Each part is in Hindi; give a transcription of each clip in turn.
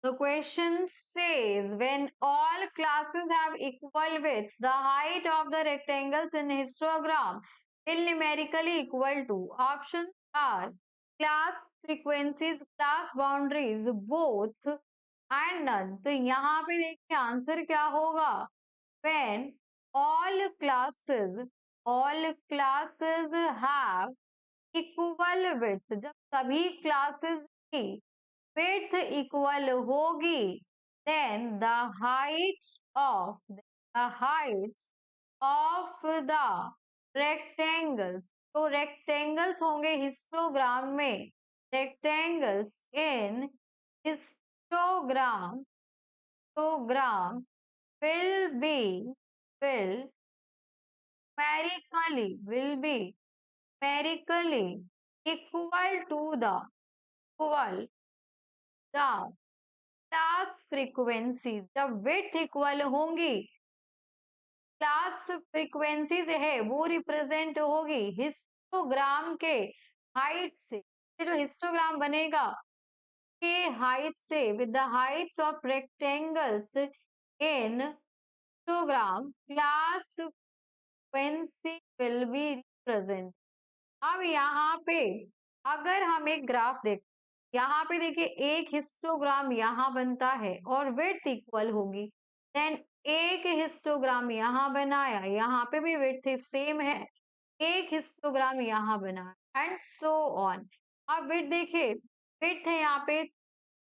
The question says when all classes have equal widths, the height of the rectangles in histogram will numerically equal to. Options are class frequencies, class boundaries, both and none. तो यहाँ पे देखिए आंसर क्या होगा? When all classes have equal width, जब सभी क्लासेस की width इक्वल होगी, then the heights of the rectangles, तो rectangles होंगे हिस्टोग्राम में, rectangles in histogram will be numerically equal to the class frequency. जब विड्थ इक्वल होंगी, क्लास फ्रीक्वेंसीज है वो रिप्रेजेंट होगी हिस्टोग्राम के हाइट से. जो हिस्टोग्राम बनेगा के हाइट से, with the Heights of rectangles in histogram, class frequency will be represent. अब यहाँ पे अगर हम एक ग्राफ देखें, यहाँ पे देखिए एक हिस्टोग्राम यहाँ बनता है और विड्थ इक्वल होगी, देन एक हिस्टोग्राम यहाँ बनाया, यहाँ पे भी विड्थ सेम है, एक हिस्टोग्राम यहाँ बनाया एंड सो ऑन. अब विड्थ देखिए, विड्थ है यहाँ पे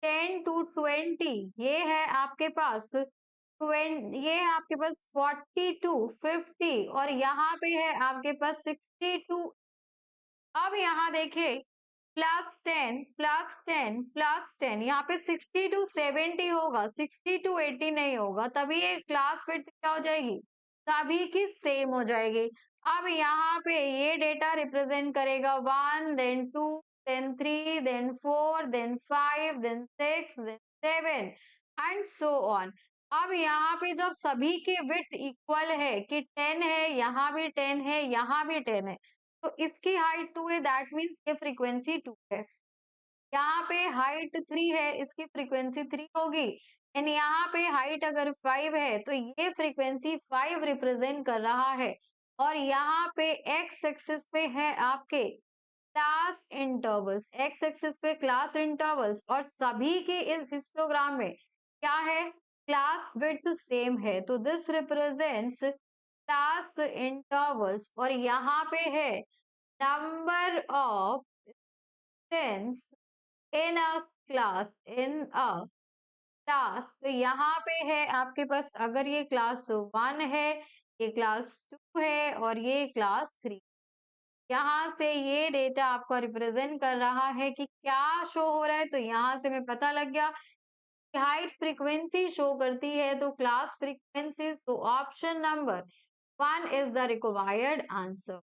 10 to 20, ये है आपके पास 20, ये है आपके पास 40 to 50 और यहाँ पे है आपके पास 60 to. अब यहाँ देखिए +10 यहाँ पे 60 to 70 होगा, 60 to 80 नहीं होगा, तभी ये क्लास विड्थ क्या हो जाएगी? सभी की सेम हो जाएगी. अब यहाँ पे ये डेटा रिप्रेजेंट करेगा 1, then 2, then 3, then 4, then 5, then 6, then 7 and so on. अब यहाँ पे जब सभी के विड्थ इक्वल है कि 10 है, यहाँ भी 10 है, यहाँ भी 10 है, तो इसकी हाइट 2 है, दैट मीन्स ये फ्रीक्वेंसी 2 है. यहाँ पे हाइट 3 है, इसकी फ्रीक्वेंसी 3 होगी एंड यहाँ पे हाइट अगर 5 है तो ये फ्रीक्वेंसी 5 रिप्रेजेंट कर रहा है. और यहाँ पे एक्स एक्सिस पे है आपके क्लास इंटरवल्स, एक्स एक्सिस पे क्लास इंटरवल्स और सभी के इस हिस्टोग्राम में क्या है? क्लास विड्थ सेम है, तो दिस रिप्रेजेंट्स क्लास इंटरवल्स. और यहाँ पे है number of students in a class, तो यहाँ पे है आपके पास, अगर ये क्लास 1 है, ये क्लास 2 है और ये क्लास 3. यहाँ से ये डेटा आपको रिप्रेजेंट कर रहा है कि क्या शो हो रहा है, तो यहाँ से हमें पता लग गया कि हाइट फ्रीक्वेंसी शो करती है, तो क्लास फ्रीक्वेंसी. तो option number 1 is the required answer.